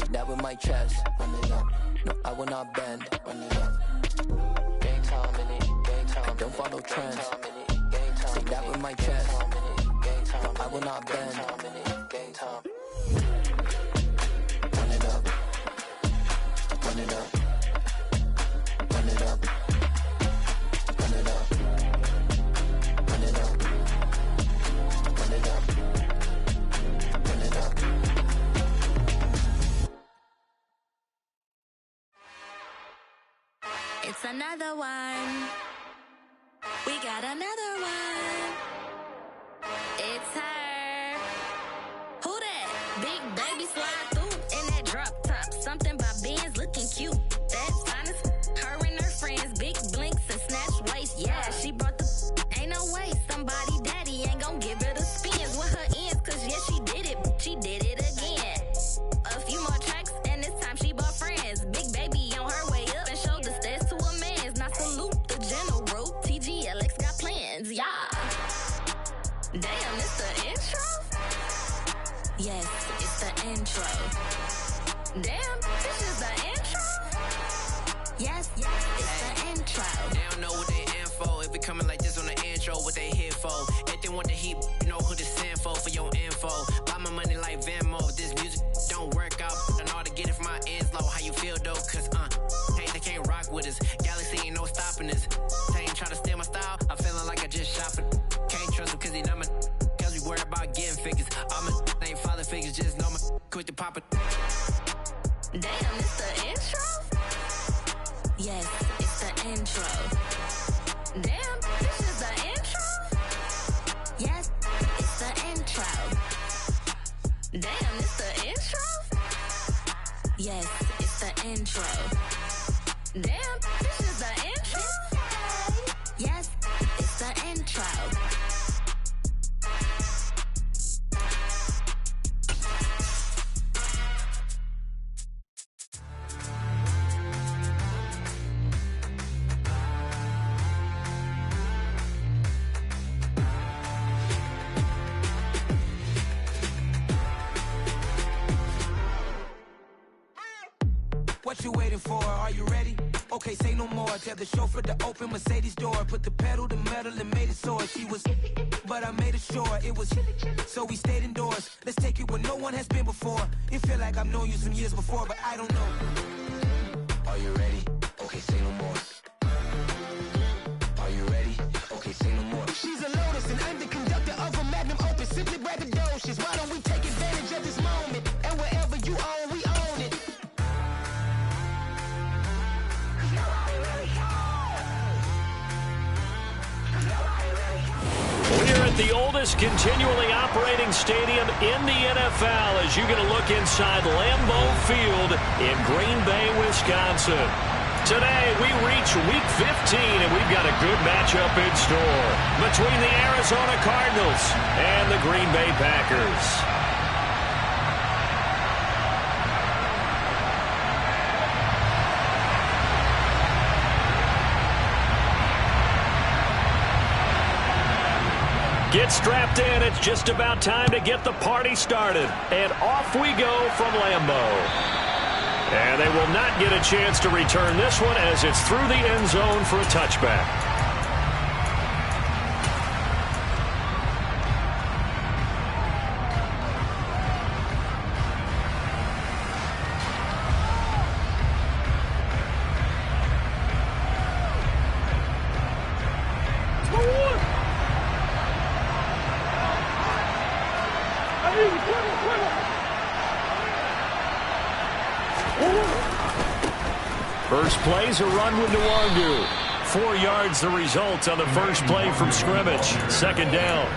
Say that with my chest. Run it up. No, I will not bend. Run it up. Gang time in it. Gang time. I don't follow trends. Say that with my chest. No, I will not bend. Gang time. Run it up. Run it up. Run it up. Run it up. Run it up. Run it up. Run it up. It's another one. We got another one. It's her. Who that? Big baby slide through in that drop top. Something by Benz looking cute. That's honest. Her and her friends, big blinks and snatch waist. Yeah, she brought the. Ain't no way somebody daddy ain't gon' give her the spins with her ends. Cause yeah, she did it. She did it again. A few more tracks and this time she bought friends. Big baby on her way up and showed the stairs to a man's. Now salute the general. TGLX got plans, yeah. Damn, it's the intro? Yes, it's the intro. Damn, this is the intro? Yes, it's the intro. They don't know what they in for. If we coming like this on the intro, what they here for? If they want the heat, you know who to send for your info. Buy my money like Venmo. If this music don't work out, I know how to get it from my ends low. How you feel though? Cause hey, they can't rock with us. Galaxy ain't no stopping us. They ain't trying to steal my style. I'm feeling like I just shot for. Can't trust him cause he not my. Cause we worried about getting figures. All my ain't father figures, just know my quick to pop it. Damn, it's the intro? Yes, it's the intro. Damn, this is the intro? Yes, it's the intro. Damn, it's the intro? Yes, it's the intro. Damn, this is the intro? Yes, it's the intro. What you waiting for? Are you ready? Okay, say no more. Tell the chauffeur to open Mercedes door. Put the pedal to metal and made it soar. She was, but I made it sure it was. So we stayed indoors. Let's take it where no one has been before. It feel like I've known you some years before, but I don't know. Are you ready? Okay, say no more. Are you ready? Okay, say no more. She's a Lotus and I'm the conductor of a magnum opus. Simply braggadocious. Why don't we take advantage of this moment? And wherever you own, we own it. We're at the oldest continually operating stadium in the NFL as you get a look inside Lambeau Field in Green Bay, Wisconsin. Today, we reach Week 15, and we've got a good matchup in store between the Arizona Cardinals and the Green Bay Packers. Get strapped in. It's just about time to get the party started. And off we go from Lambeau. And they will not get a chance to return this one as it's through the end zone for a touchback. First play's a run with Nwangu. 4 yards the result on the first play from scrimmage. Second down.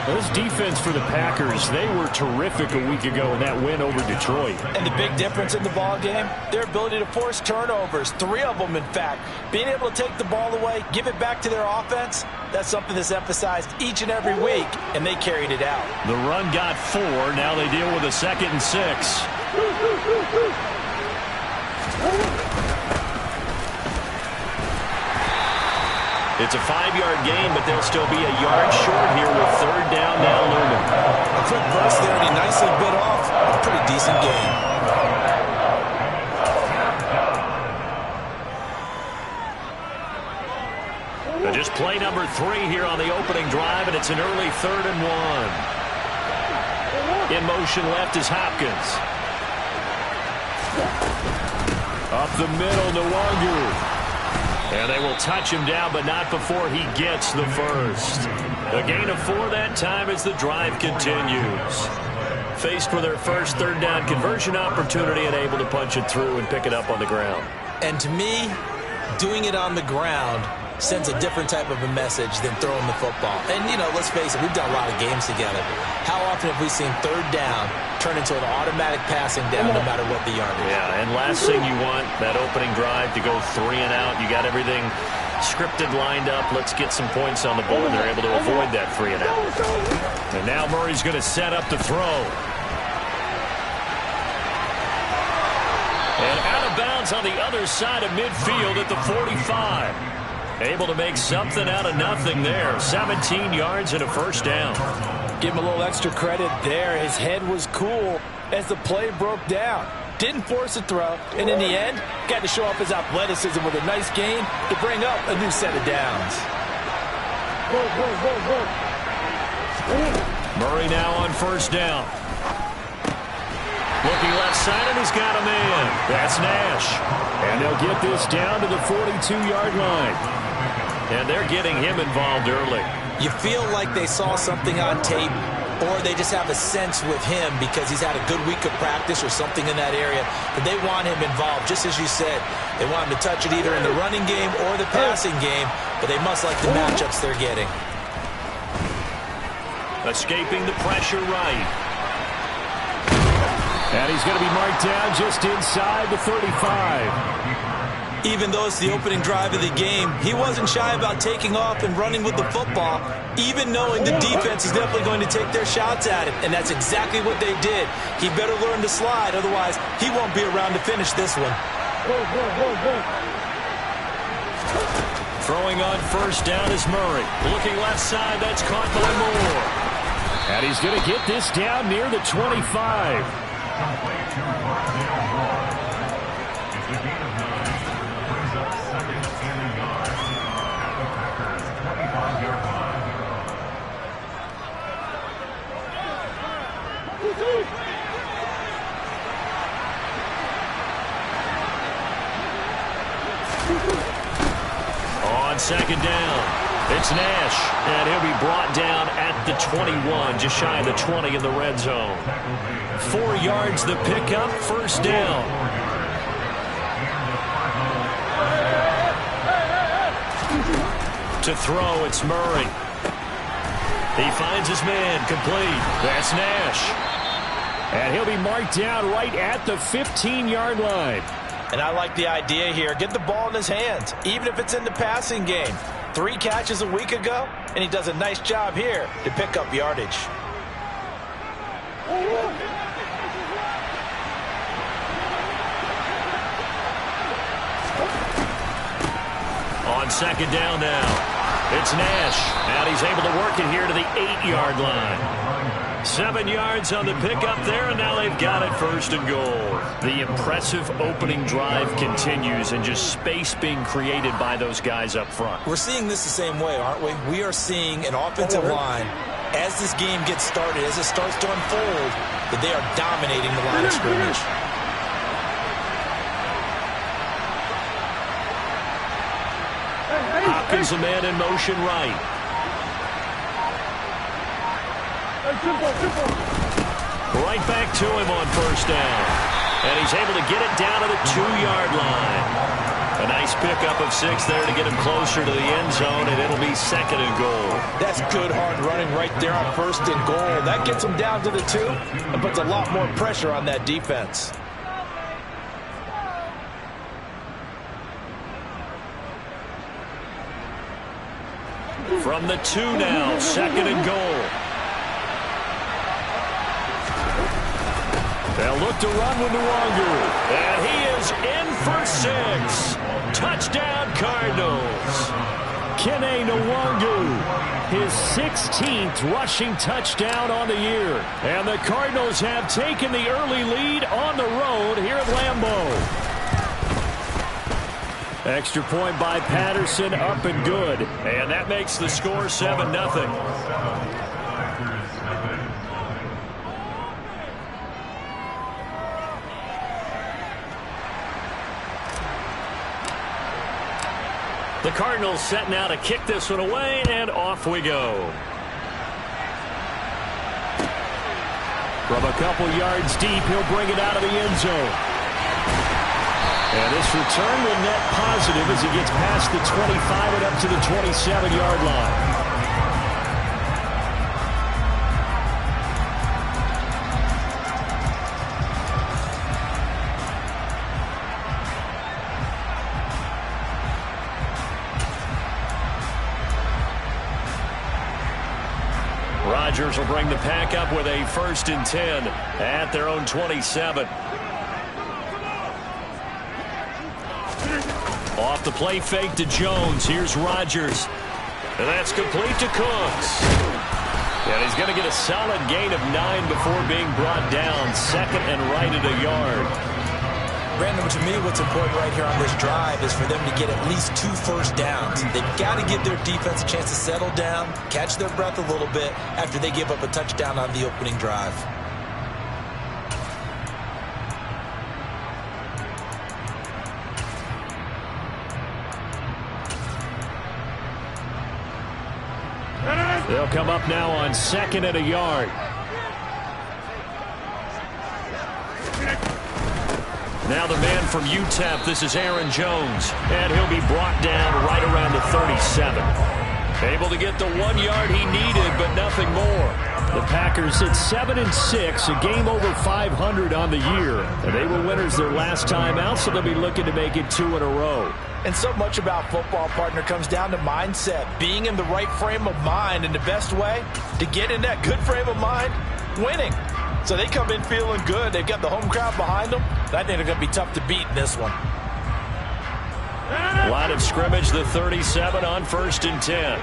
Those defense for the Packers, they were terrific a week ago in that win over Detroit. And the big difference in the ball game, their ability to force turnovers, 3 of them in fact. Being able to take the ball away, give it back to their offense, that's something that's emphasized each and every week, and they carried it out. The run got 4, now they deal with a 2nd and 6. It's a 5-yard gain, but they'll still be a yard short here with 3rd down now looming. A quick burst there, and he nicely bit off a pretty decent gain. Just play number 3 here on the opening drive, and it's an early 3rd and 1. In motion left is Hopkins. Up the middle, Nwangu. And they will touch him down, but not before he gets the first. A gain of 4 that time as the drive continues. Faced with their first 3rd down conversion opportunity and able to punch it through and pick it up on the ground. And to me, doing it on the ground sends a different type of a message than throwing the football. And, you know, let's face it, we've done a lot of games together. How often have we seen 3rd down turn into an automatic passing down no matter what the yardage? Yeah, and last thing you want, that opening drive to go 3 and out. You got everything scripted, lined up. Let's get some points on the board. They're able to avoid that 3 and out. And now Murray's going to set up the throw. And out of bounds on the other side of midfield at the 45. Able to make something out of nothing there. 17 yards and a first down. Give him a little extra credit there. His head was cool as the play broke down. Didn't force a throw, and in the end, got to show off his athleticism with a nice gain to bring up a new set of downs. Murray now on first down. Looking left side, and he's got a man. That's Nash. And they'll get this down to the 42-yard line. And they're getting him involved early. You feel like they saw something on tape, or they just have a sense with him because he's had a good week of practice or something in that area that they want him involved. Just as you said, they want him to touch it either in the running game or the passing game, but they must like the matchups they're getting. Escaping the pressure right. And he's going to be marked down just inside the 35. Even though it's the opening drive of the game, he wasn't shy about taking off and running with the football, even knowing the defense is definitely going to take their shots at it. And that's exactly what they did. He better learn to slide, otherwise he won't be around to finish this one. Throwing on first down is Murray. Looking left side, that's caught by Moore. And he's going to get this down near the 25. On second down, it's Nash, and he'll be brought down at the 21, just shy of the 20 in the red zone. 4 yards the pickup, first down. To throw, it's Murray. He finds his man, complete. That's Nash. And he'll be marked down right at the 15-yard line. And I like the idea here. Get the ball in his hands, even if it's in the passing game. 3 catches a week ago, and he does a nice job here to pick up yardage. On second down now, it's Nash, and he's able to work it here to the 8-yard line. 7 yards on the pickup there, and now they've got it first and goal. The impressive opening drive continues, and just space being created by those guys up front. We're seeing this the same way, aren't we? We are seeing an offensive line, as this game gets started, as it starts to unfold, that they are dominating the line of scrimmage. Hopkins, a man in motion right. Right back to him on first down. And he's able to get it down to the 2-yard line. A nice pickup of 6 there to get him closer to the end zone, and it'll be second and goal. That's good hard running right there on first and goal. That gets him down to the 2 and puts a lot more pressure on that defense. From the 2 now, second and goal. They'll look to run with Nwangu. And he is in for 6. Touchdown, Cardinals. Kene Nwangu, his 16th rushing touchdown on the year. And the Cardinals have taken the early lead on the road here at Lambeau. Extra point by Patterson, up and good. And that makes the score 7-0. The Cardinals setting out to kick this one away, and off we go. From a couple yards deep, he'll bring it out of the end zone. And this return will net positive as he gets past the 25 and up to the 27-yard line. Rodgers will bring the pack up with a 1st and 10 at their own 27. Off the play fake to Jones. Here's Rodgers. And that's complete to Cooks. And he's going to get a solid gain of 9 before being brought down. 2nd and right at a yard. Brandon, to me, what's important right here on this drive is for them to get at least 2 first downs. They've got to give their defense a chance to settle down, catch their breath a little bit after they give up a touchdown on the opening drive. They'll come up now on 2nd and a yard. Now the man from UTEP, this is Aaron Jones, and he'll be brought down right around the 37. Able to get the 1 yard he needed, but nothing more. The Packers at 7-6, a game over 500 on the year. And they were winners their last time out, so they'll be looking to make it 2 in a row. And so much about football, partner, comes down to mindset, being in the right frame of mind, and the best way to get in that good frame of mind, winning. So they come in feeling good. They've got the home crowd behind them. I think they're going to be tough to beat in this one. Line of scrimmage, the 37 on 1st and 10.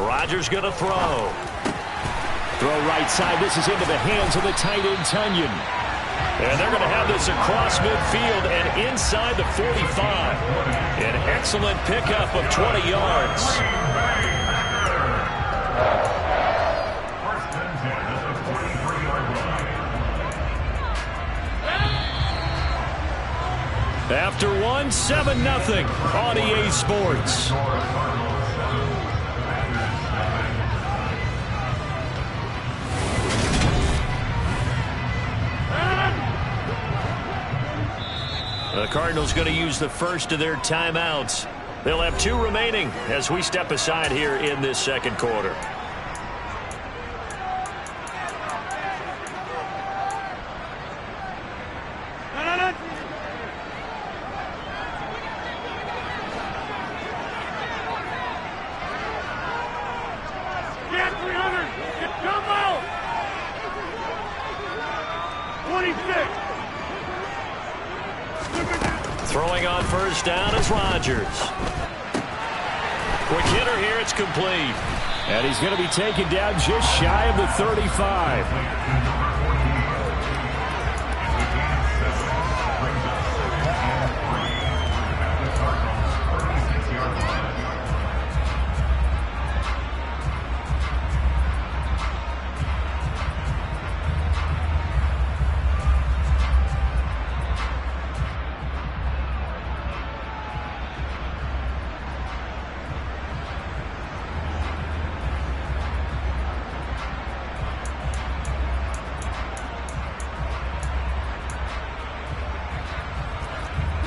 Rodgers going to throw. Throw right side. This is into the hands of the tight end, Tunyon. And they're going to have this across midfield and inside the 45. An excellent pickup of 20 yards. After one, 7-0 on EA Sports. The Cardinals going to use the first of their timeouts. They'll have 2 remaining as we step aside here in this 2nd quarter. Throwing on 1st down is Rodgers. Quick hitter here, it's complete. And he's going to be taken down just shy of the 35.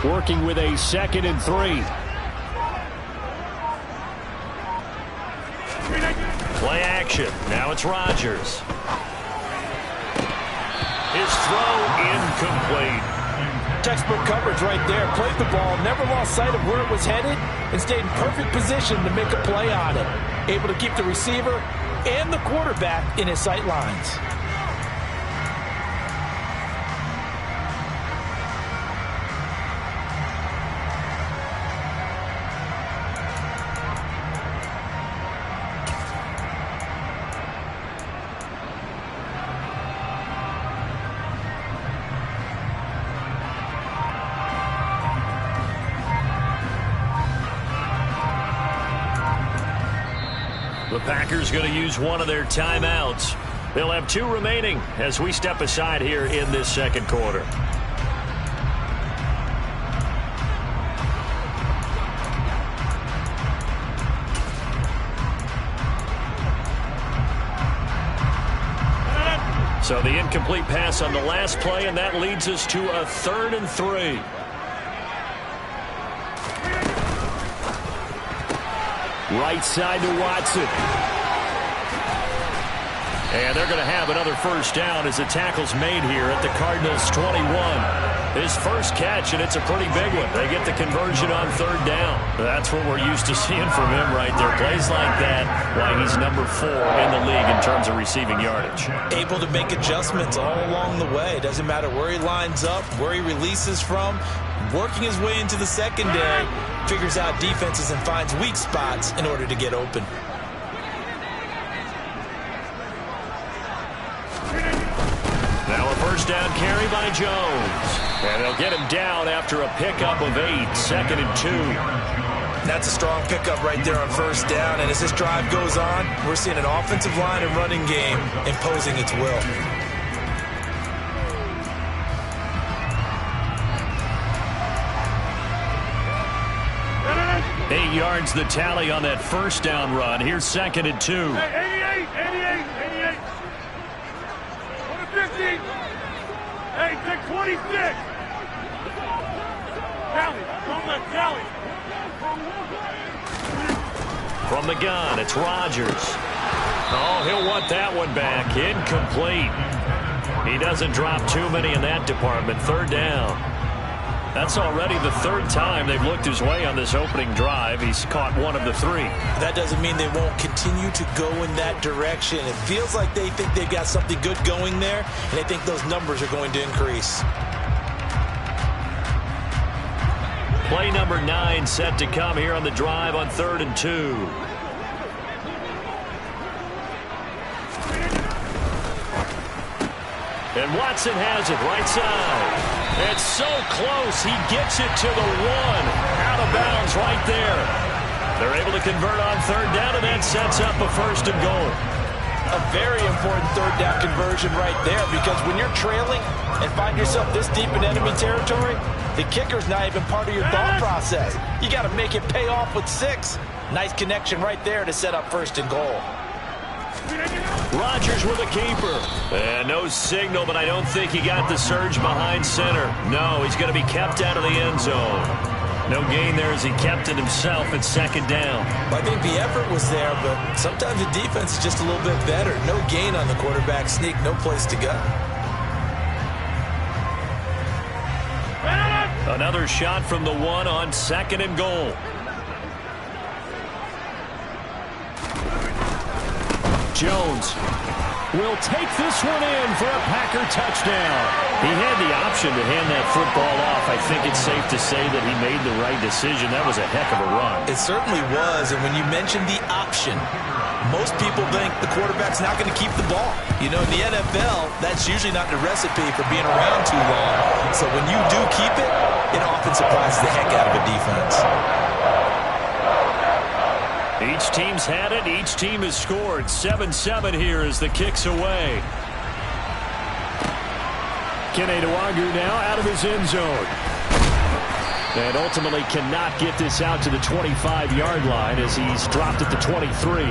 Working with a 2nd and 3. Play action. Now it's Rodgers. His throw incomplete. Textbook coverage right there. Played the ball, never lost sight of where it was headed, and stayed in perfect position to make a play on it. Able to keep the receiver and the quarterback in his sight lines. Packers going to use one of their timeouts. They'll have 2 remaining as we step aside here in this second quarter. So the incomplete pass on the last play, and that leads us to a 3rd and 3. Right side to Watson. And they're going to have another first down as the tackle's made here at the Cardinals' 21. His first catch, and it's a pretty big one. They get the conversion on 3rd down. That's what we're used to seeing from him right there. Plays like that, why he's number 4 in the league in terms of receiving yardage. Able to make adjustments all along the way. Doesn't matter where he lines up, where he releases from. Working his way into the secondary, figures out defenses and finds weak spots in order to get open. Now a first down carry by Jones. And they'll get him down after a pickup of 8, 2nd and 2. That's a strong pickup right there on first down. And as this drive goes on, we're seeing an offensive line and running game imposing its will. 8 yards the tally on that first down run. Here's 2nd and 2. 88. Go to 50. Hey, take 26. Tally. Don't let tally. From the gun, it's Rodgers. Oh, he'll want that one back. Incomplete. He doesn't drop too many in that department. 3rd down. That's already the 3rd time they've looked his way on this opening drive. He's caught 1 of the 3. That doesn't mean they won't continue to go in that direction. It feels like they think they've got something good going there, and they think those numbers are going to increase. Play number 9 set to come here on the drive on 3rd and 2. And Watson has it right side. It's so close. He gets it to the 1. Out of bounds right there. They're able to convert on 3rd down, and that sets up a 1st and goal. A very important 3rd down conversion right there, because when you're trailing and find yourself this deep in enemy territory, the kicker's not even part of your thought process. You got to make it pay off with 6. Nice connection right there to set up 1st and goal. Rodgers with a keeper. And no signal, but I don't think he got the surge behind center. No, he's going to be kept out of the end zone. No gain there as he kept it himself at 2nd down. I think the effort was there, but sometimes the defense is just a little bit better. No gain on the quarterback sneak, no place to go. Another shot from the 1 on 2nd and goal. Jones will take this one in for a Packer touchdown. He had the option to hand that football off. I think it's safe to say that he made the right decision. That was a heck of a run. It certainly was, and when you mentioned the option, most people think the quarterback's not going to keep the ball. You know, in the NFL, that's usually not the recipe for being around too long. So when you do keep it, it often surprises the heck out of a defense. Each team's had it. Each team has scored. 7-7 here as the kick's away. Keneduagu now out of his end zone. And ultimately cannot get this out to the 25-yard line as he's dropped at the 23.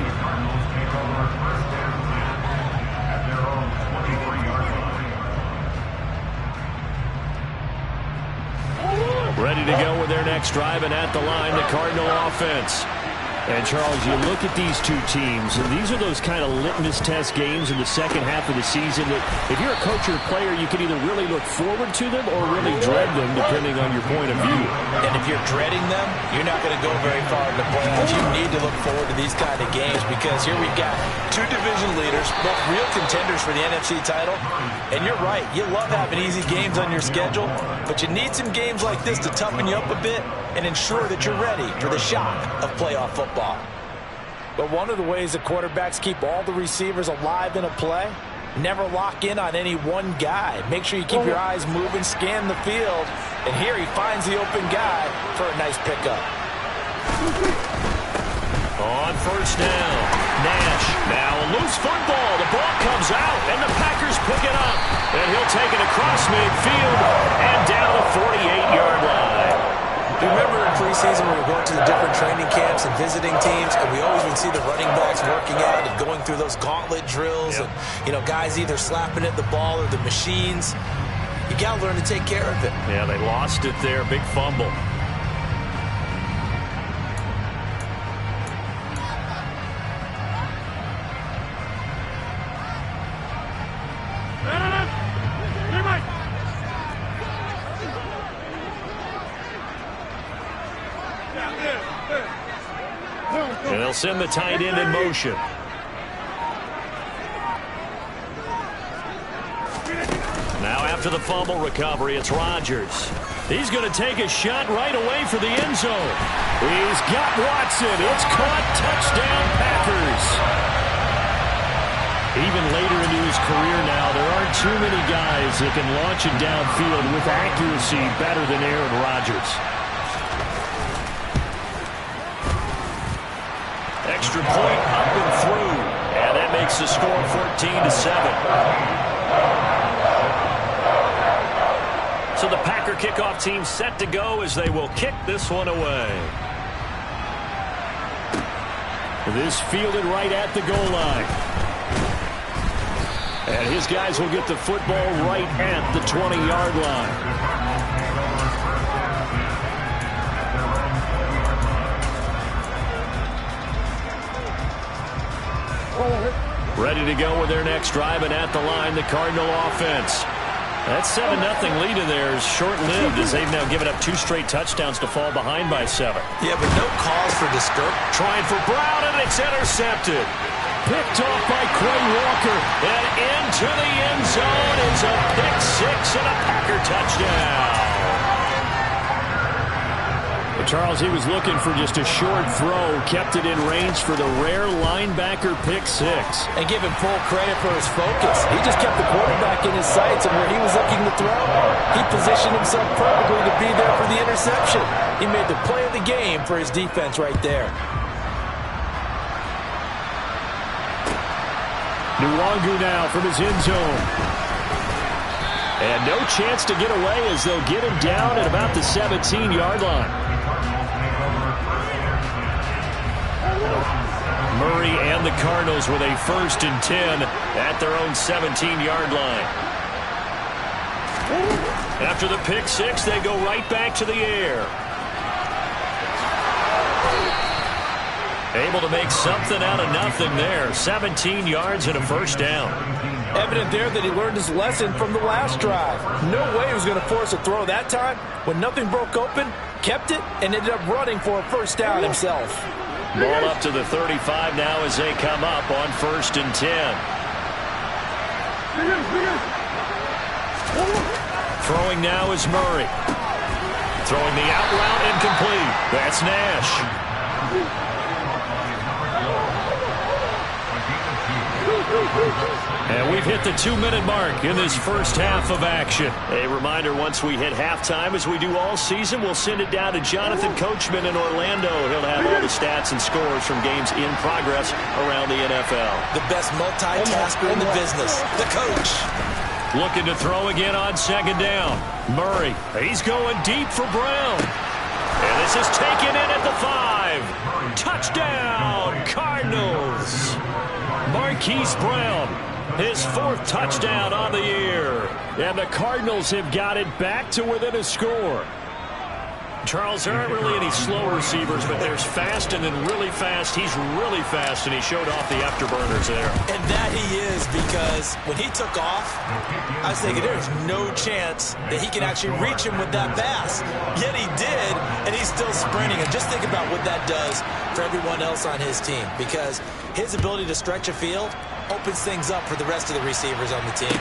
Ready to go with their next drive, and at the line, the Cardinal offense. And, Charles, you look at these two teams, and these are those kind of litmus test games in the second half of the season that if you're a coach or a player, you can either really look forward to them or really dread them, depending on your point of view. And if you're dreading them, you're not going to go very far in the playoffs. You need to look forward to these kind of games because here we've got 2 division leaders, both real contenders for the NFC title. And you're right, you love having easy games on your schedule, but you need some games like this to toughen you up a bit and ensure that you're ready for the shock of playoff football. But one of the ways that quarterbacks keep all the receivers alive in a play, never lock in on any one guy. Make sure you keep your eyes moving, scan the field, and here he finds the open guy for a nice pickup. On first down, Nash. Now a loose football. The ball comes out, and the Packers pick it up. And he'll take it across midfield and down the 48-yard line. You remember in preseason we were going to the different training camps and visiting teams, and we always would see the running backs working out and going through those gauntlet drills, and guys either slapping at the ball or the machines. You got to learn to take care of it. Yeah, they lost it there. Big fumble. And they'll send the tight end in motion. Now after the fumble recovery, it's Rodgers. He's going to take a shot right away for the end zone. He's got Watson. It's caught. Touchdown, Packers. Even later into his career now, there aren't too many guys that can launch it downfield with accuracy better than Aaron Rodgers. Extra point up and through. And that makes the score 14-7. So the Packer kickoff team set to go as they will kick this one away. This fielded right at the goal line. And his guys will get the football right at the 20-yard line. Ready to go with their next drive, and at the line, the Cardinal offense. That 7-0 lead in there is short-lived as they've now given up 2 straight touchdowns to fall behind by 7. Yeah, but no cause for discouragement. Trying for Brown, and it's intercepted. Picked off by Quay Walker, and into the end zone is a pick 6 and a Packer touchdown. Charles, he was looking for just a short throw, kept it in range for the rare linebacker pick 6. And give him full credit for his focus. He just kept the quarterback in his sights, and where he was looking to throw, he positioned himself perfectly to be there for the interception. He made the play of the game for his defense right there. Nwangu now from his end zone. And no chance to get away as they'll get him down at about the 17-yard line. Murray and the Cardinals with a 1st and 10 at their own 17-yard line. After the pick 6, they go right back to the air. Able to make something out of nothing there. 17 yards and a 1st down. Evident there that he learned his lesson from the last drive. No way he was going to force a throw that time. When nothing broke open, kept it, and ended up running for a 1st down himself. Ball up to the 35 now as they come up on 1st and 10. Throwing now is Murray. Throwing the out route incomplete. That's Nash. And we've hit the 2-minute mark in this first half of action. A reminder, once we hit halftime, as we do all season, we'll send it down to Jonathan Coachman in Orlando. He'll have all the stats and scores from games in progress around the NFL. The best multitasker in the business, the coach. Looking to throw again on 2nd down. Murray, he's going deep for Brown. And this is taken in at the 5. Touchdown, Cardinals. Marquise Brown, his 4th touchdown on the year. And the Cardinals have got it back to within a score. Charles, there aren't really any slow receivers, but there's fast and then really fast. He's really fast, and he showed off the afterburners there. And that he is, because when he took off, I was thinking there's no chance that he can actually reach him with that pass. Yet he did, and he's still sprinting. And just think about what that does for everyone else on his team, because his ability to stretch a field opens things up for the rest of the receivers on the team.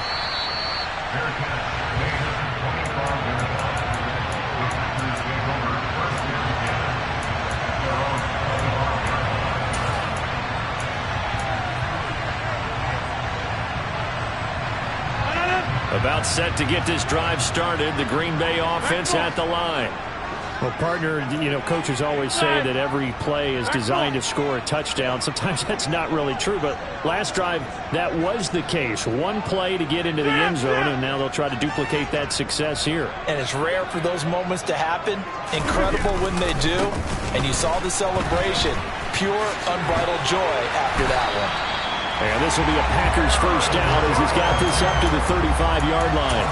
About set to get this drive started, the Green Bay offense at the line. Well, partner, coaches always say that every play is designed to score a touchdown. Sometimes that's not really true, but last drive, that was the case. One play to get into the end zone, and now they'll try to duplicate that success here. And it's rare for those moments to happen. Incredible when they do. And you saw the celebration. Pure, unbridled joy after that one. And this will be a Packers first down as he's got this up to the 35-yard line.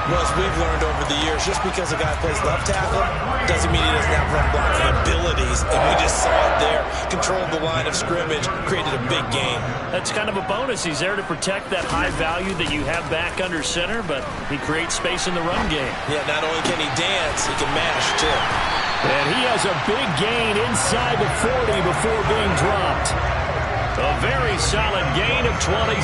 Well, as we've learned over the years, just because a guy plays left tackle doesn't mean he doesn't have run blocking abilities. And we just saw it there. Controlled the line of scrimmage, created a big gain. That's kind of a bonus. He's there to protect that high value that you have back under center, but he creates space in the run game. Yeah, not only can he dance, he can mash, too. And he has a big gain inside the 40 before being dropped. A very solid gain of 27.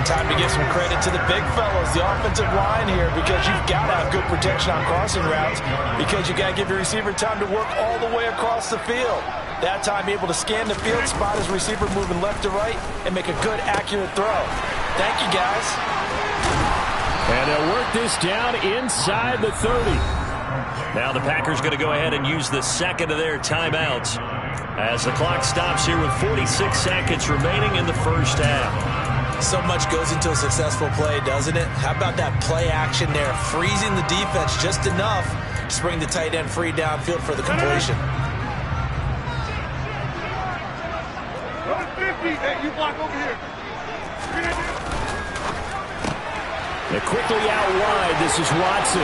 Time to give some credit to the big fellows, the offensive line here, because you've got to have good protection on crossing routes, because you got to give your receiver time to work all the way across the field. That time able to scan the field, spot his receiver moving left to right, and make a good, accurate throw. Thank you, guys. And they'll work this down inside the 30. Now the Packers going to go ahead and use the second of their timeouts as the clock stops here with 46 seconds remaining in the first half. So much goes into a successful play, doesn't it? How about that play action there, freezing the defense just enough to bring the tight end free downfield for the completion. Number 50, hey, you block over here. They're quickly out wide. This is Watson.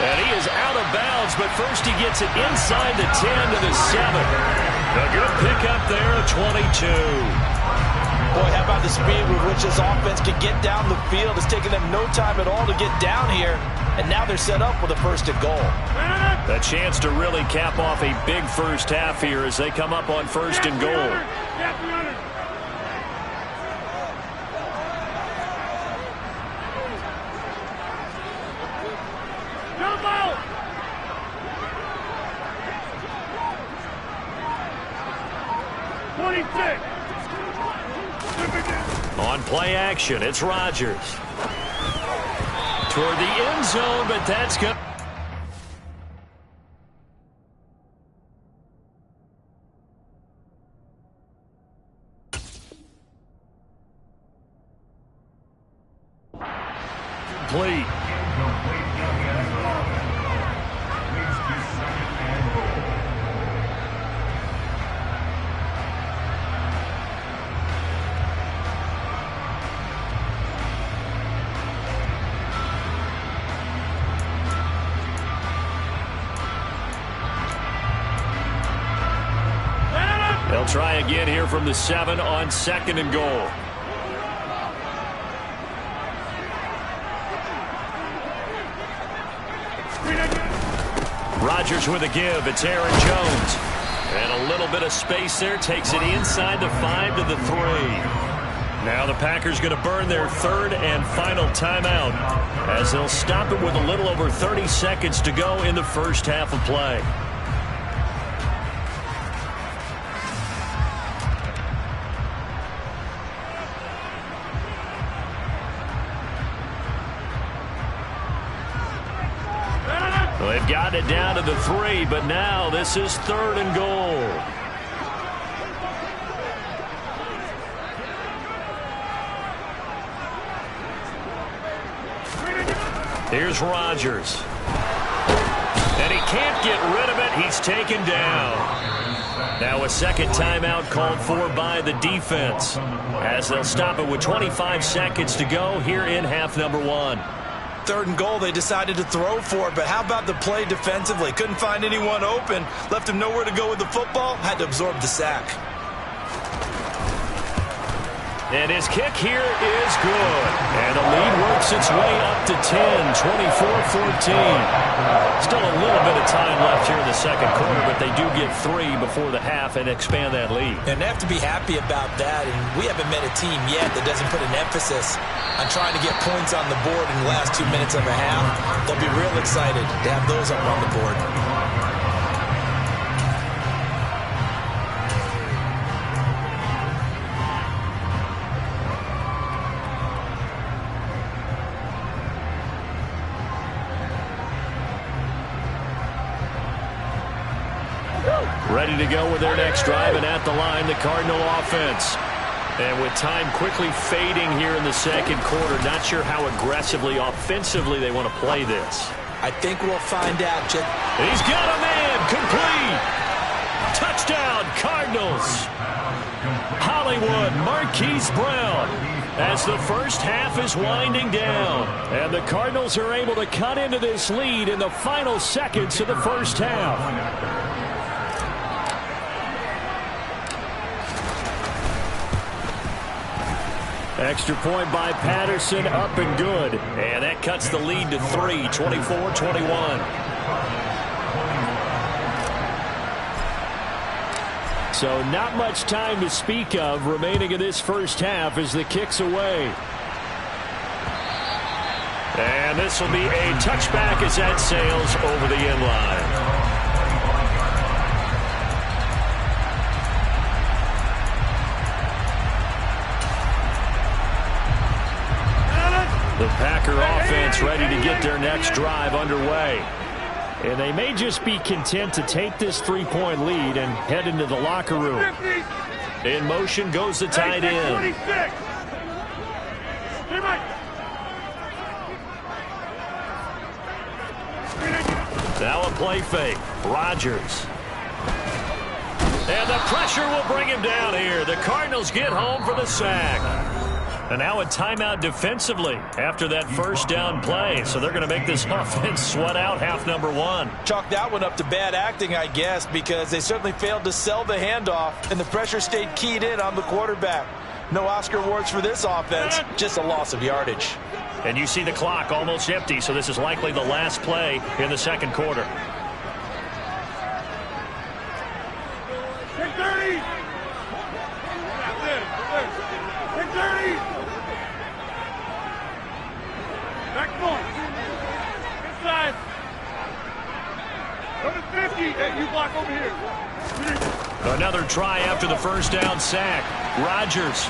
And he is out of bounds, but first he gets it inside the 10 to the 7. A good pickup there at 22. Boy, how about the speed with which this offense can get down the field? It's taken them no time at all to get down here, and now they're set up with a first and goal. A chance to really cap off a big first half here as they come up on first and goal. Jump out! On play action, it's Rodgers. Toward the end zone, but that's good. Complete. They'll try again here from the 7 on second and goal. Rodgers with a give. It's Aaron Jones. And a little bit of space there. Takes it inside the 5 to the 3. Now the Packers going to burn their third and final timeout as they'll stop it with a little over 30 seconds to go in the first half of play. They've got it down to the 3, but now this is third and goal. Here's Rodgers. And he can't get rid of it. He's taken down. Now a second timeout called for by the defense as they'll stop it with 25 seconds to go here in half number 1. Third and goal, they decided to throw for it, but how about the play defensively? Couldn't find anyone open, left him nowhere to go with the football, had to absorb the sack. And his kick here is good. And the lead works its way up to 10, 24-14. Still a little bit of time left here in the second quarter, but they do get 3 before the half and expand that lead. And they have to be happy about that, and we haven't met a team yet that doesn't put an emphasis on trying to get points on the board in the last 2 minutes of a half. They'll be real excited to have those up on the board. ready to go with their next drive, and at the line, the Cardinal offense. And with time quickly fading here in the second quarter, not sure how aggressively, offensively they want to play this. I think we'll find out. He's got a man, complete. Touchdown, Cardinals. Hollywood, Marquise Brown, as the first half is winding down. And the Cardinals are able to cut into this lead in the final seconds of the first half. Extra point by Patterson, up and good. And that cuts the lead to 3, 24-21. So not much time to speak of remaining in this first half as the kick's away. And this will be a touchback as that sails over the end line. The Packer offense ready to get their next drive underway. And they may just be content to take this 3-point lead and head into the locker room. In motion goes the tight end. Now a play fake. Rodgers. And the pressure will bring him down here. The Cardinals get home for the sack. And now a timeout defensively after that first down play. So they're going to make this offense sweat out half number one. Chalk that one up to bad acting, I guess, because they certainly failed to sell the handoff, and the pressure stayed keyed in on the quarterback. No Oscar awards for this offense, just a loss of yardage. And you see the clock almost empty, so this is likely the last play in the second quarter. Another try after the first down sack. Rodgers.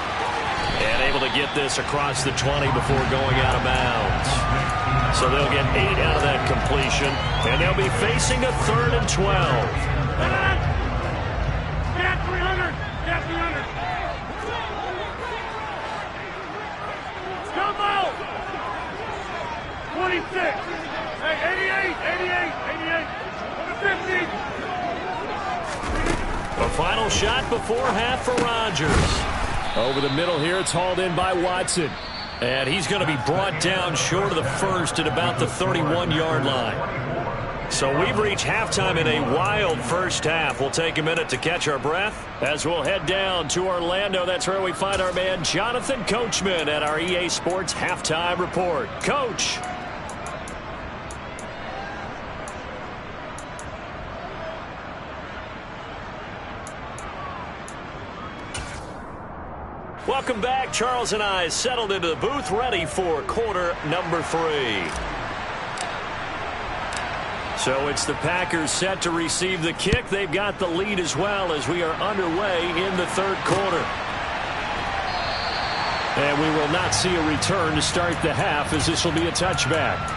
And able to get this across the 20 before going out of bounds. So they'll get 8 out of that completion. And they'll be facing a 3rd and 12. Get 300! Get 300! Come out! 26! Hey, 88! 88! 50! A final shot before half for Rodgers. Over the middle here, it's hauled in by Watson. And he's going to be brought down short of the first at about the 31-yard line. So we've reached halftime in a wild first half. We'll take a minute to catch our breath as we'll head down to Orlando. That's where we find our man Jonathan Coachman at our EA Sports Halftime Report. Coach. Welcome back. Charles and I settled into the booth, ready for quarter number 3. So it's the Packers set to receive the kick. They've got the lead as well as we are underway in the third quarter. And we will not see a return to start the half, as this will be a touchback.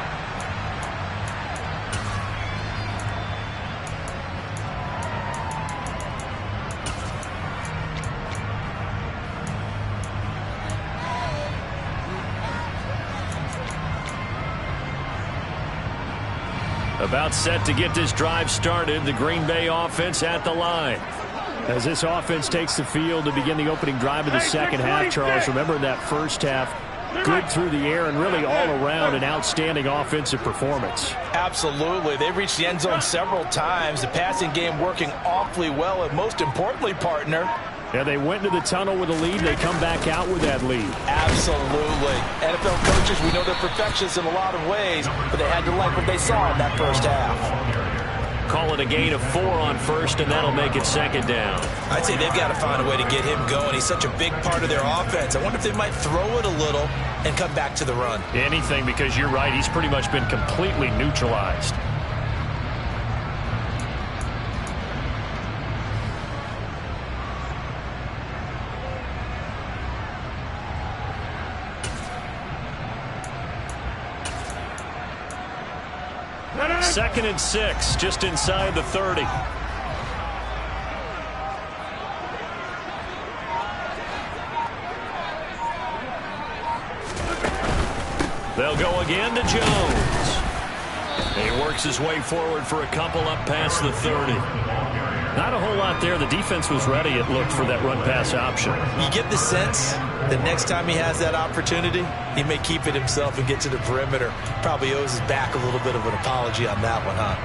About set to get this drive started. The Green Bay offense at the line. As this offense takes the field to begin the opening drive of the second half, Charles, remember in that first half, good through the air and really all around an outstanding offensive performance. Absolutely. They reached the end zone several times. The passing game working awfully well, and most importantly, partner, yeah, they went into the tunnel with a lead. They come back out with that lead. Absolutely. NFL coaches, we know they're perfectionists in a lot of ways, but they had to like what they saw in that first half. Call it a gain of 4 on first, and that'll make it second down. I'd say they've got to find a way to get him going. He's such a big part of their offense. I wonder if they might throw it a little and come back to the run. Anything, because you're right. He's pretty much been completely neutralized. Second and 6, just inside the 30. They'll go again to Jones. He works his way forward for a couple up past the 30. Not a whole lot there. The defense was ready, it looked, for that run-pass option. You get the sense that next time he has that opportunity, he may keep it himself and get to the perimeter. Probably owes his back a little bit of an apology on that one, huh?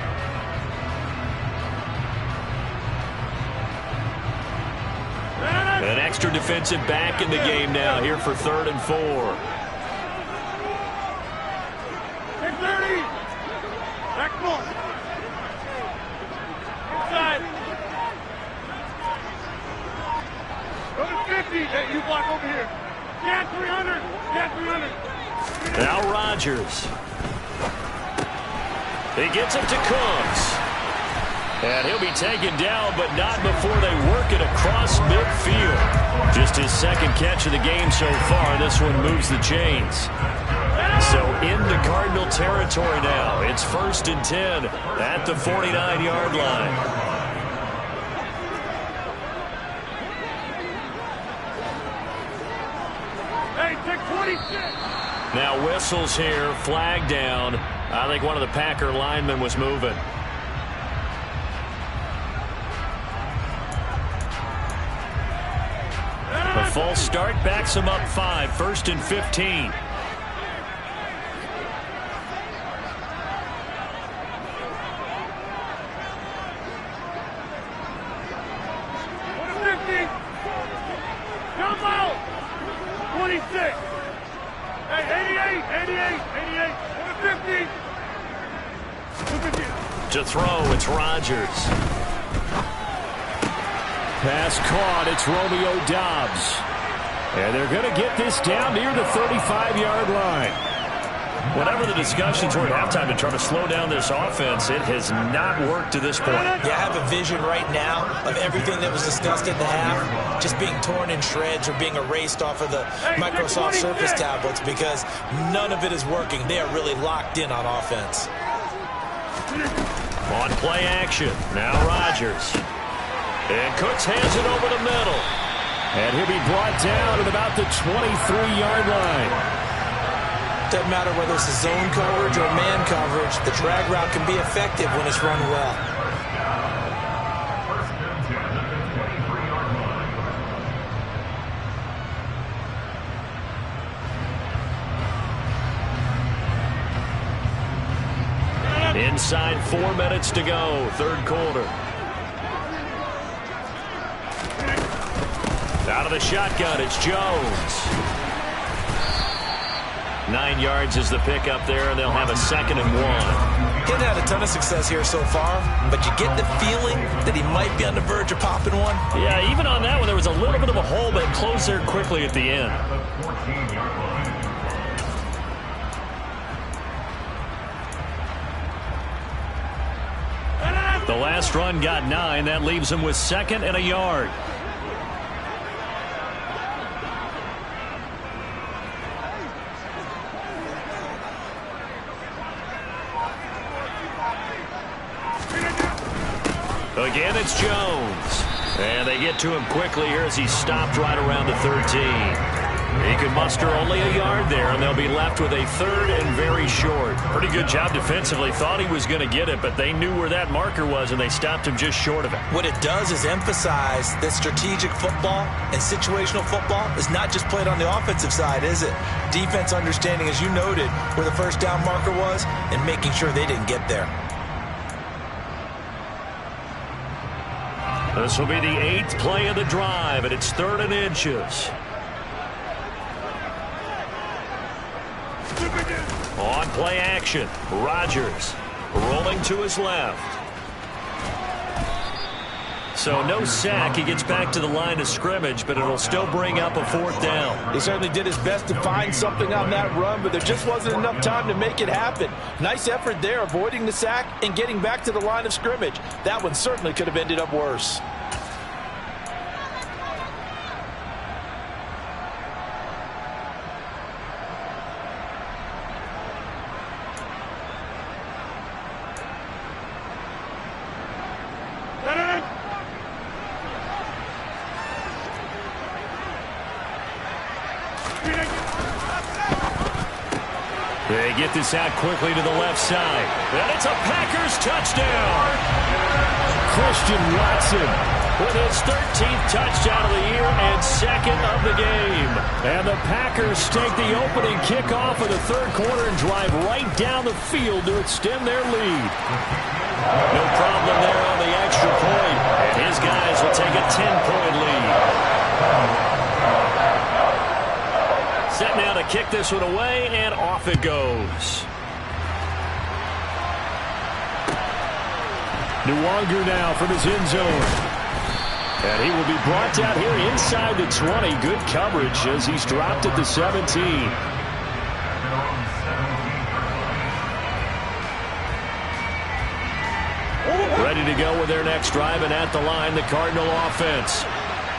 An extra defensive back in the game now here for 3rd and 4. 30. Back four. Inside. Go to 50. Hey, you block over here. Yeah, 300. Yeah, 300. Now Rodgers. He gets it to Cooks. And he'll be taken down, but not before they work it across midfield. Just his 2nd catch of the game so far. This one moves the chains. So into Cardinal territory now. It's 1st and 10 at the 49-yard line. Hey, take 26. Now whistles here, flag down. I think one of the Packer linemen was moving. A false start backs him up 5, 1st and 15. Jump out! 26. Hey, 88, 88, 88. 50. To throw, it's Rodgers. Pass caught, it's Romeo Doubs. And they're going to get this down near the 35-yard line. Whatever the discussions were at halftime to try to slow down this offense, it has not worked to this point. Yeah, I have a vision right now of everything that was discussed in the half just being torn in shreds or being erased off of the Microsoft Surface tablets because none of it is working. They are really locked in on offense. On play action, now Rodgers. And Cooks hands it over the middle. And he'll be brought down at about the 23-yard line. Doesn't matter whether it's a zone coverage or man coverage, the drag route can be effective when it's run well. Inside 4 minutes to go, 3rd quarter. Out of the shotgun, it's Jones. 9 yards is the pickup there, and they'll have a 2nd and 1. Hasn't had a ton of success here so far, but you get the feeling that he might be on the verge of popping one. Yeah, even on that one, there was a little bit of a hole, but it closed there quickly at the end. The last run got 9. That leaves him with 2nd and a yard. Again, it's Jones. And they get to him quickly here as he's stopped right around the 13. He could muster only a yard there, and they'll be left with a 3rd and very short. Pretty good job defensively. Thought he was going to get it, but they knew where that marker was, and they stopped him just short of it. What it does is emphasize that strategic football and situational football is not just played on the offensive side, is it? Defense understanding, as you noted, where the first down marker was and making sure they didn't get there. This will be the 8th play of the drive, and it's 3rd and inches. On play action, Rodgers rolling to his left. So no sack. He gets back to the line of scrimmage, but it'll still bring up a 4th down. He certainly did his best to find something on that run, but there just wasn't enough time to make it happen. Nice effort there, avoiding the sack and getting back to the line of scrimmage. That one certainly could have ended up worse. They get this out quickly to the left side. And it's a Packers touchdown. Christian Watson with his 13th touchdown of the year and second of the game. And the Packers take the opening kickoff of the third quarter and drive right down the field to extend their lead. No problem there on the extra point. And his guys will take a 10-point lead. Set now to kick this one away, and off it goes. Nwonger now from his end zone. And he will be brought down here inside the 20. Good coverage as he's dropped at the 17. Ready to go with their next drive, and at the line, the Cardinal offense.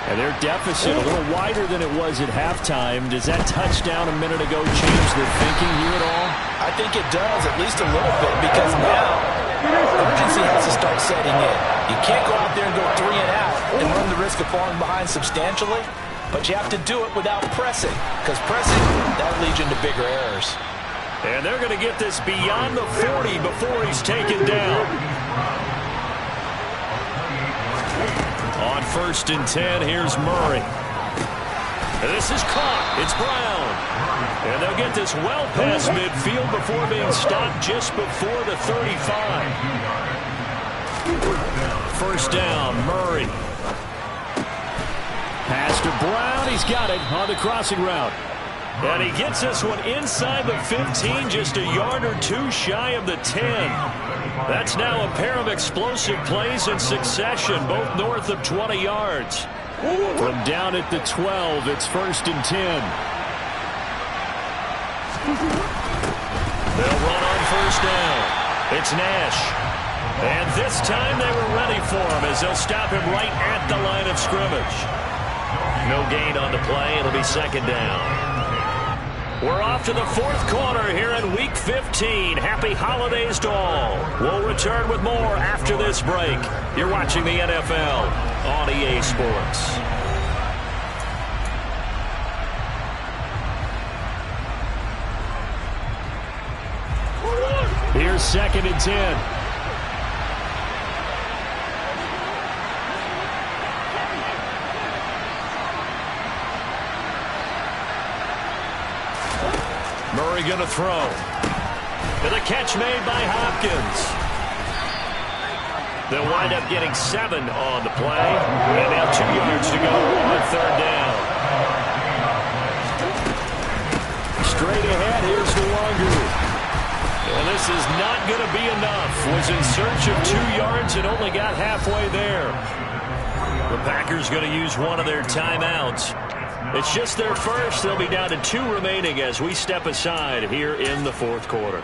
And their deficit a little wider than it was at halftime. Does that touchdown a minute ago change their thinking here at all? I think it does, at least a little bit, because now urgency has to start setting in. You can't go out there and go 3 and out and run the risk of falling behind substantially, but you have to do it without pressing, because pressing, that leads you into bigger errors. And they're going to get this beyond the 40 before he's taken down. On 1st and 10, here's Murray. And this is caught. It's Brown. And they'll get this well past midfield before being stopped just before the 35. First down, Murray. Pass to Brown. He's got it on the crossing route. And he gets this one inside the 15, just a yard or two shy of the 10. That's now a pair of explosive plays in succession, both north of 20 yards. From down at the 12, it's 1st and 10. They'll run on 1st down. It's Nash. And this time they were ready for him as they'll stop him right at the line of scrimmage. No gain on the play. It'll be 2nd down. We're off to the 4th quarter here in Week 15. Happy holidays to all. We'll return with more after this break. You're watching the NFL on EA Sports. Here's 2nd and 10. Murray going to throw. And the catch made by Hopkins. They'll wind up getting 7 on the play. And now 2 yards to go on 3rd down. Straight ahead, here's Nwonger. And this is not going to be enough. Was in search of 2 yards and only got halfway there. The Packers going to use one of their timeouts. It's just their first. They'll be down to 2 remaining as we step aside here in the 4th quarter.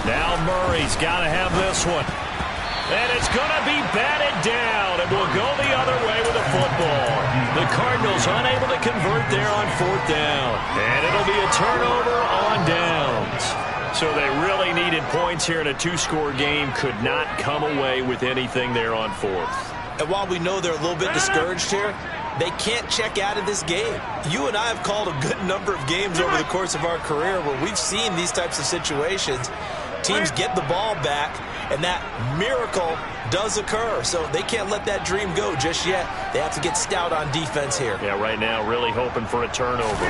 Now Murray's got to have this one. And it's going to be batted down, and we'll go the other way with the football. The Cardinals unable to convert there on 4th down. And it'll be a turnover on downs. So they really needed points here in a 2-score game. Could not come away with anything there on 4th. And while we know they're a little bit discouraged here, they can't check out of this game. You and I have called a good number of games over the course of our career where we've seen these types of situations. Teams get the ball back, and that miracle does occur. So they can't let that dream go just yet. They have to get stout on defense here. Yeah, right now really hoping for a turnover.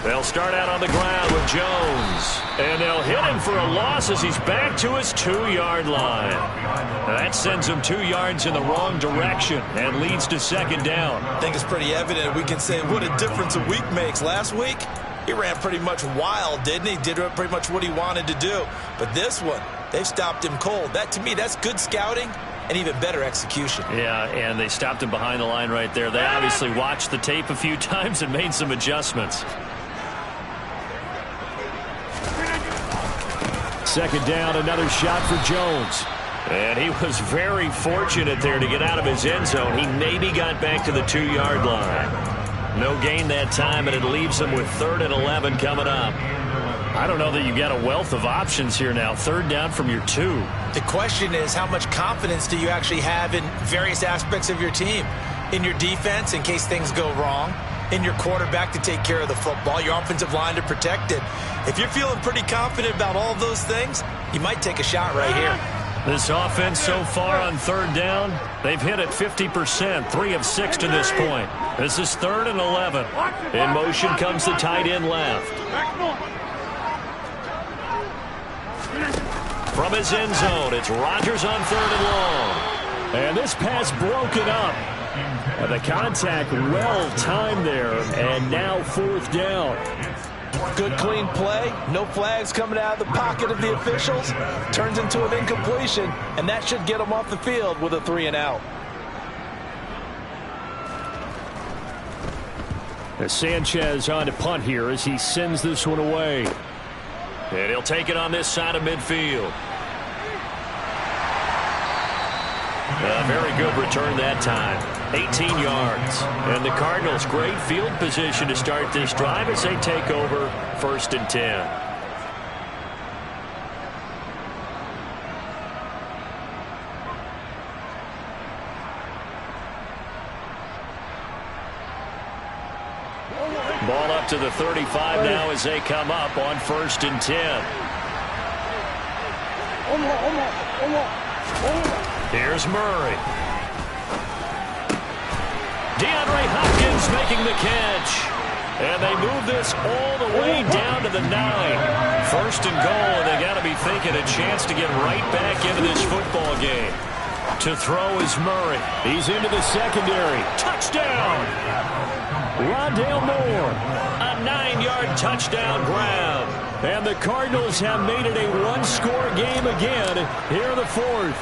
They'll start out on the ground with Jones. And they'll hit him for a loss as he's back to his 2-yard line. Now that sends him 2 yards in the wrong direction and leads to 2nd down. I think it's pretty evident. We can say what a difference a week makes. Last week, he ran pretty much wild, didn't he? Did pretty much what he wanted to do. But this one, they've stopped him cold. That, to me, that's good scouting and even better execution. Yeah, and they stopped him behind the line right there. They obviously watched the tape a few times and made some adjustments. 2nd down, another shot for Jones. And he was very fortunate there to get out of his end zone. He maybe got back to the 2-yard line. No gain that time, and it leaves him with 3rd and 11 coming up. I don't know that you got a wealth of options here now. Third down from your 2. The question is, how much confidence do you actually have in various aspects of your team? In your defense, in case things go wrong. In your quarterback to take care of the football. Your offensive line to protect it. If you're feeling pretty confident about all of those things, you might take a shot right here. This offense so far on third down, they've hit it 50%, 3 of 6 to this point. This is 3rd and 11. In motion comes the tight end left. From his end zone, it's Rodgers on 3rd and long. And this pass broken up. And the contact well timed there, and now 4th down. Good clean play, no flags coming out of the pocket of the officials. Turns into an incompletion, and that should get them off the field with a 3 and out. As Sanchez on to punt here as he sends this one away. And he'll take it on this side of midfield. A very good return that time. 18 yards. And the Cardinals, great field position to start this drive as they take over 1st and 10. Ball up to the 35 now as they come up on 1st and 10. Here's Murray. DeAndre Hopkins making the catch. And they move this all the way down to the 9. 1st and goal, and they got to be thinking a chance to get right back into this football game. To throw is Murray. He's into the secondary. Touchdown! Rondale Moore. A 9-yard touchdown grab. And the Cardinals have made it a one-score game again here in the 4th.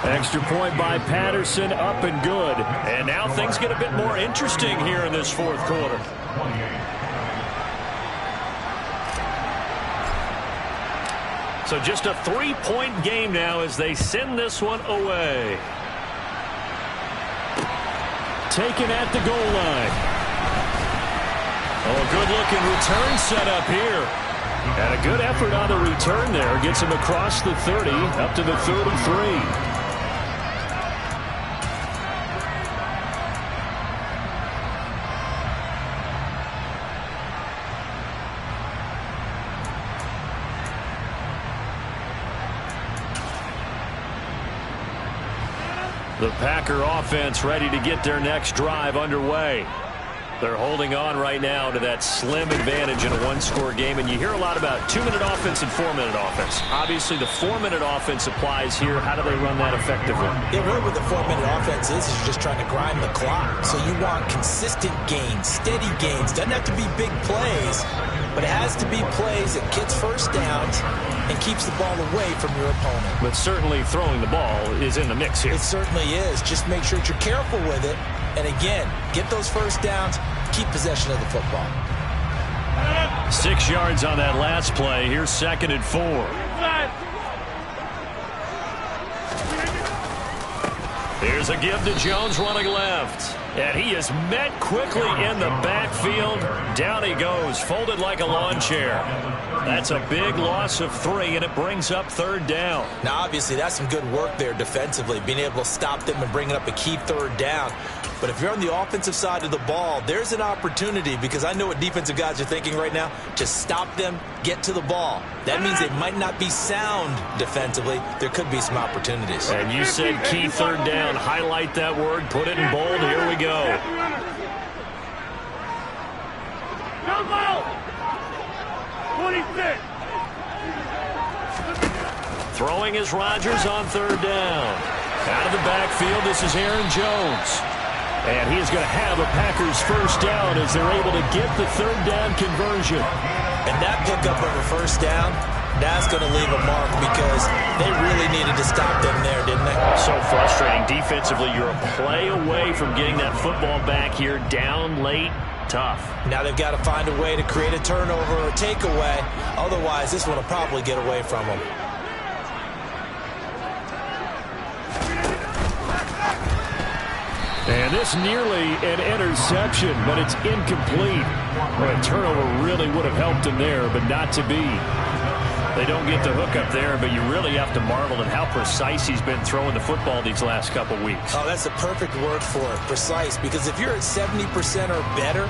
Extra point by Patterson, up and good. And now things get a bit more interesting here in this 4th quarter. So just a 3-point game now as they send this one away. Taken at the goal line. Oh, good-looking return set up here. And a good effort on the return there. Gets him across the 30, up to the 33. The Packer offense ready to get their next drive underway. They're holding on right now to that slim advantage in a one-score game. And you hear a lot about 2-minute offense and 4-minute offense. Obviously, the 4-minute offense applies here. How do they run that effectively? Yeah, really what the 4-minute offense is you're just trying to grind the clock. So you want consistent gains, steady gains. Doesn't have to be big plays, but it has to be plays that gets first downs and keeps the ball away from your opponent. But certainly throwing the ball is in the mix here. It certainly is. Just make sure that you're careful with it. And again, get those first downs, keep possession of the football. 6 yards on that last play. Here's 2nd and 4. Here's a give to Jones running left. And he is met quickly in the backfield. Down he goes, folded like a lawn chair. That's a big loss of 3, and it brings up 3rd down. Now, obviously, that's some good work there defensively, being able to stop them and bringing up a key 3rd down. But if you're on the offensive side of the ball, there's an opportunity, because I know what defensive guys are thinking right now, to stop them, get to the ball. That means they might not be sound defensively. There could be some opportunities. And you said key 3rd down. Highlight that word, put it in bold. Here we go. Throwing is Rodgers on 3rd down. Out of the backfield, this is Aaron Jones. And he is going to have a Packers first down as they're able to get the 3rd down conversion. And that pickup of a first down, that's going to leave a mark, because they really needed to stop them there, didn't they? So frustrating. Defensively, you're a play away from getting that football back here, down late. Tough. Now they've got to find a way to create a turnover or takeaway. Otherwise, this one will probably get away from them. And this nearly an interception, but it's incomplete. Well, a turnover really would have helped him there, but not to be. They don't get the hook up there, but you really have to marvel at how precise he's been throwing the football these last couple weeks. Oh, that's the perfect word for it, precise, because if you're at 70% or better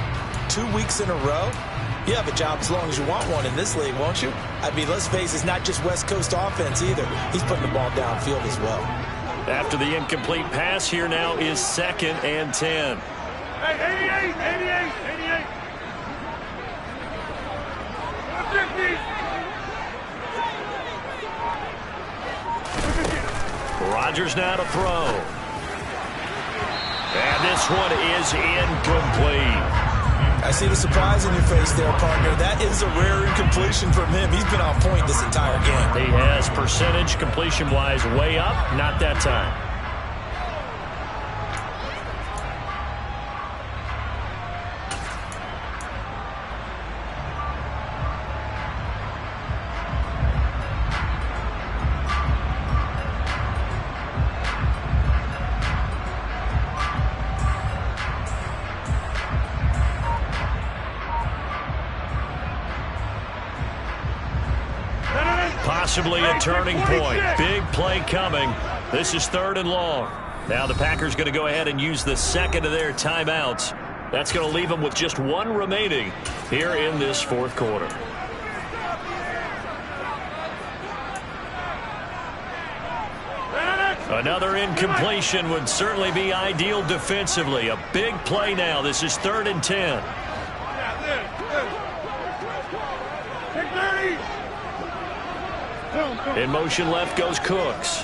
2 weeks in a row, you have a job as long as you want one in this league, won't you? I mean, let's face it, it's not just West Coast offense either. He's putting the ball downfield as well. After the incomplete pass, here now is 2nd and 10. Hey, 88. 50. Rodgers now to throw. And this one is incomplete. I see the surprise in your face there, partner. That is a rare incompletion from him. He's been on point this entire game. He has percentage completion-wise way up, not that time. Possibly a turning point. Big play coming. This is 3rd and long. Now the Packers going to go ahead and use the second of their timeouts. That's going to leave them with just one remaining here in this 4th quarter. Another incompletion would certainly be ideal defensively. A big play now. This is 3rd and 10. In motion left goes Cooks.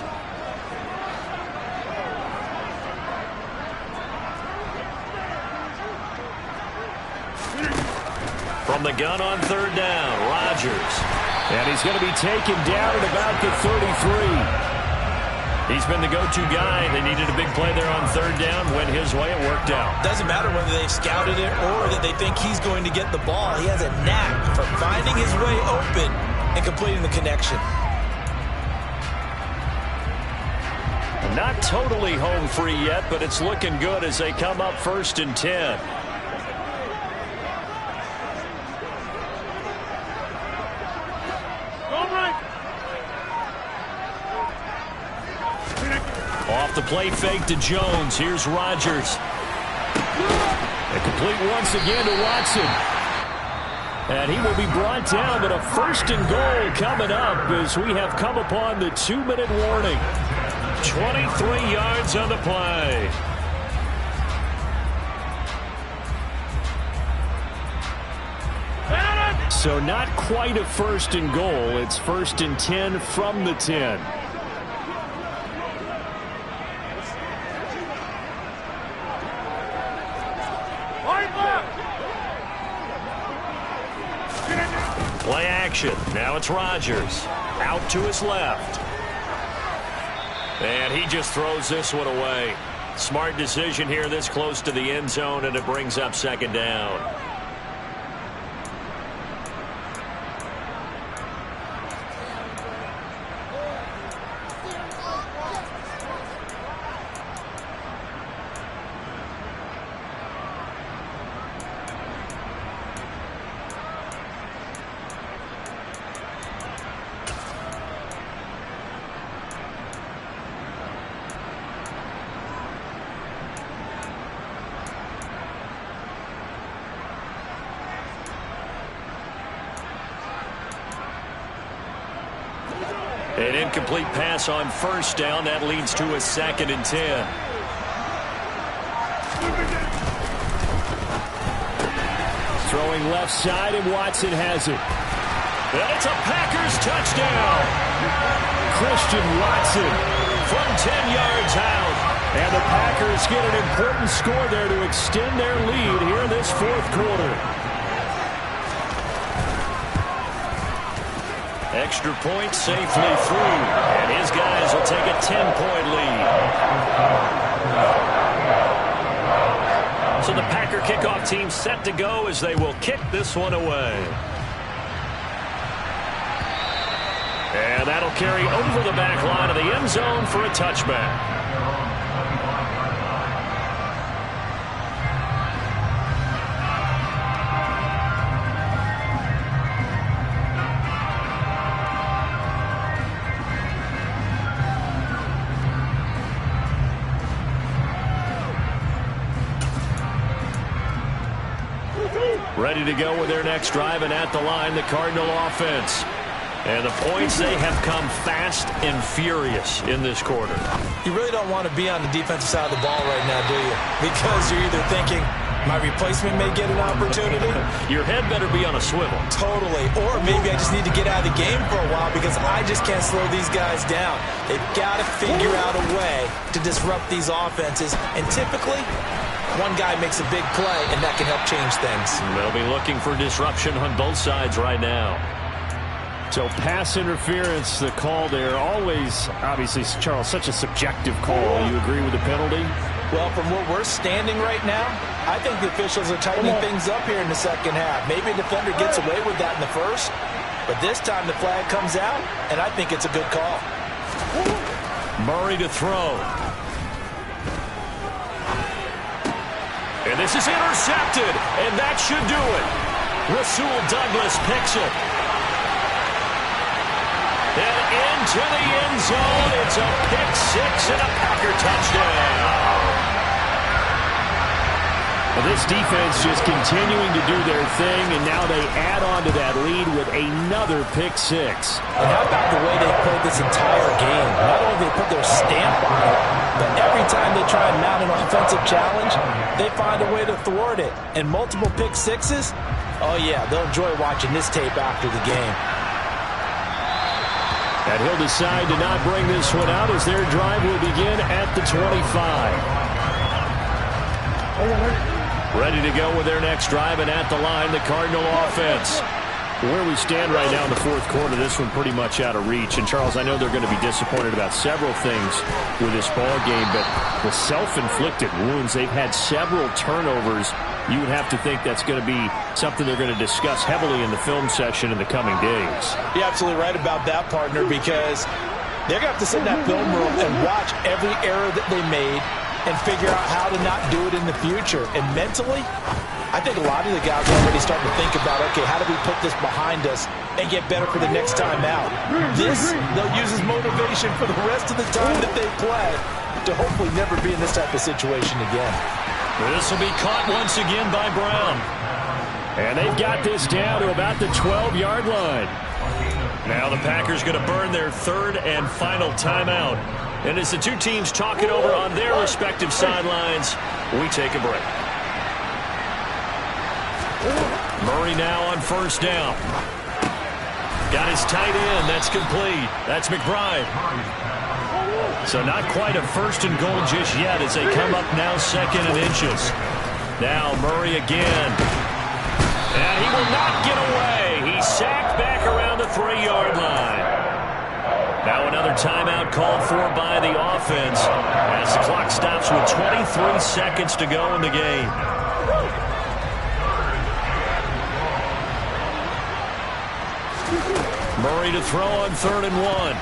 From the gun on 3rd down, Rodgers. And he's going to be taken down at about the 33. He's been the go-to guy. They needed a big play there on 3rd down. Went his way. It worked out. Doesn't matter whether they've scouted it or that they think he's going to get the ball. He has a knack for finding his way open and completing the connection. Not totally home free yet, but it's looking good as they come up 1st and 10. Off the play fake to Jones. Here's Rodgers. And complete once again to Watson. And he will be brought down, but a 1st and goal coming up as we have come upon the 2-minute warning. 23 yards on the play. So not quite a 1st and goal. It's 1st and 10 from the 10. Play action. Now it's Rodgers. Out to his left. And he just throws this one away. Smart decision here this close to the end zone, and it brings up 2nd down. An incomplete pass on 1st down. That leads to a 2nd and 10. Throwing left side, and Watson has it. And it's a Packers touchdown. Christian Watson from 10 yards out. And the Packers get an important score there to extend their lead here in this 4th quarter. Extra point safely through, and his guys will take a 10-point lead. So the Packer kickoff team set to go as they will kick this one away. And that'll carry over the back line of the end zone for a touchback. Ready to go with their next drive, and at the line, the Cardinal offense. And the points, they have come fast and furious in this quarter. You really don't want to be on the defensive side of the ball right now, do you? Because you're either thinking, my replacement may get an opportunity. Your head better be on a swivel. Totally. Or maybe I just need to get out of the game for a while because I just can't slow these guys down. They've got to figure out a way to disrupt these offenses. And typically, one guy makes a big play, and that can help change things. They'll be looking for disruption on both sides right now. So pass interference, the call there. Always, obviously, Charles, such a subjective call. You agree with the penalty? Well, from where we're standing right now, I think the officials are tightening things up here in the second half. Maybe a defender gets away with that in the first, but this time the flag comes out, and I think it's a good call. Murray to throw. And this is intercepted, and that should do it. Rasul Douglas picks it. And into the end zone, it's a pick six and a Packer touchdown. Well, this defense just continuing to do their thing, and now they add on to that lead with another pick six. And how about the way they played this entire game? Not only they put their stamp on it, but every time they try and mount an offensive challenge, they find a way to thwart it. And multiple pick sixes, oh yeah, they'll enjoy watching this tape after the game. And he'll decide to not bring this one out as their drive will begin at the 25. Ready to go with their next drive, and at the line, the Cardinal offense. Where we stand right now in the fourth quarter, this one pretty much out of reach. And, Charles, I know they're going to be disappointed about several things with this ball game, but the self-inflicted wounds, they've had several turnovers. You would have to think that's going to be something they're going to discuss heavily in the film session in the coming days. You're absolutely right about that, partner, because they're going to have to sit in that film room and watch every error that they made and figure out how to not do it in the future. And mentally, I think a lot of the guys are already starting to think about, okay, how do we put this behind us and get better for the next time out? This, they'll use as motivation for the rest of the time that they play to hopefully never be in this type of situation again. This will be caught once again by Brown. And they've got this down to about the 12-yard line. Now the Packers going to burn their third and final timeout. And as the two teams talk it over on their respective sidelines, we take a break. Murray now on first down. Got his tight end. That's complete. That's McBride. So not quite a first and goal just yet as they come up now second and inches. Now Murray again. And he will not get away. He's sacked back around the 3-yard line. Now another timeout called for by the offense as the clock stops with 23 seconds to go in the game. Murray to throw on 3rd and 1.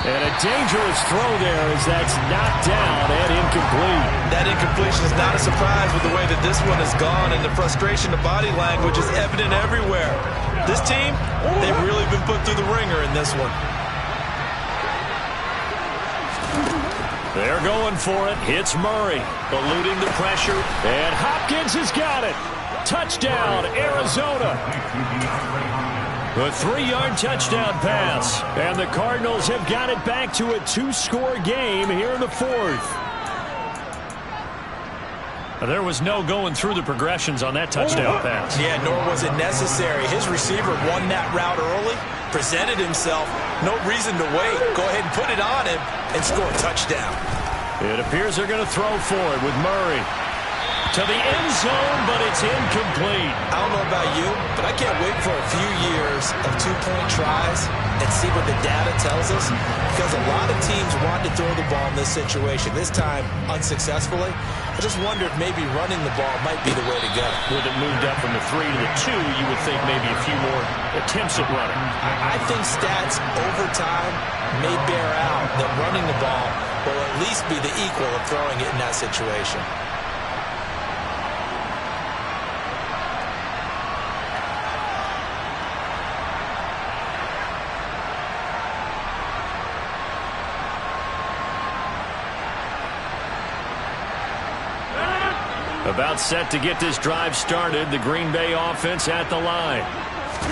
And a dangerous throw there as that's knocked down and incomplete. That incompletion is not a surprise with the way that this one has gone, and the frustration of body language is evident everywhere. This team, they've really been put through the ringer in this one. They're going for it. Hits Murray, eluding the pressure. And Hopkins has got it. Touchdown, Arizona. A 3-yard touchdown pass. And the Cardinals have got it back to a 2-score game here in the fourth. There was no going through the progressions on that touchdown pass. Yeah, nor was it necessary. His receiver won that route early, presented himself. No reason to wait. Go ahead and put it on him and score a touchdown. It appears they're going to throw for it with Murray. To the end zone, but it's incomplete. I don't know about you, but I can't wait for a few years of 2-point tries and see what the data tells us, because a lot of teams want to throw the ball in this situation. This time, unsuccessfully. I just wonder if maybe running the ball might be the way to go. With it moved up from the 3 to the 2, you would think maybe a few more attempts at running. I think stats over time may bear out that running the ball will at least be the equal of throwing it in that situation. About set to get this drive started, the Green Bay offense at the line.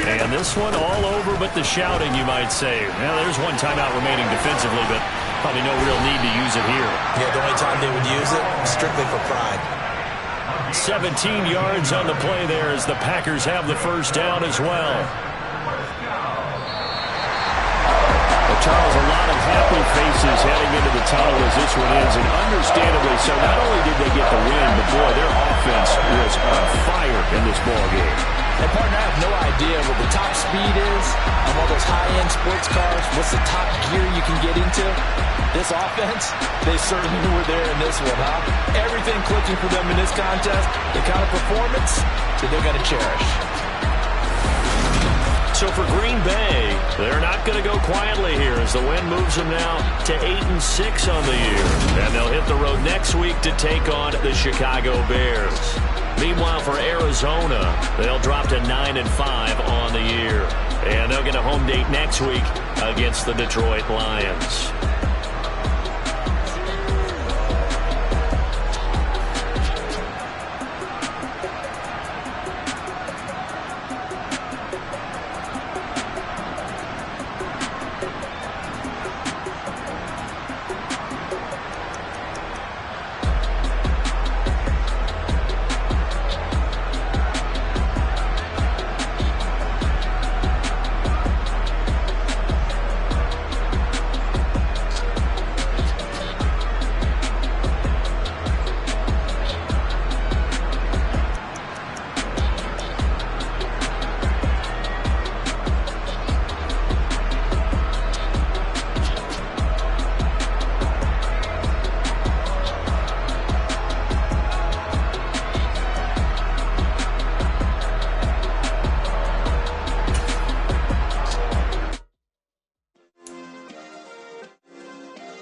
And this one all over but the shouting, you might say. Well, there's one timeout remaining defensively, but probably no real need to use it here. Yeah, the only time they would use it, strictly for pride. 17 yards on the play there as the Packers have the first down as well. Well, Charles, a lot of happy faces heading into the tunnel as this one ends, and understandably so. Not only did they get the win, but boy, their offense was on fire in this ball game. And partner, I have no idea what the top speed is on all those high-end sports cars. What's the top gear you can get into? This offense, they certainly were there in this one, huh? Everything clicking for them in this contest, the kind of performance that they're going to cherish. So for Green Bay, they're not going to go quietly here as the win moves them now to 8-6 on the year. And they'll hit the road next week to take on the Chicago Bears. Meanwhile, for Arizona, they'll drop to 9-5 on the year. And they'll get a home date next week against the Detroit Lions.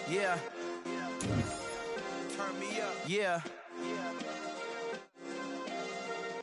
Yeah. Turn me up. Yeah.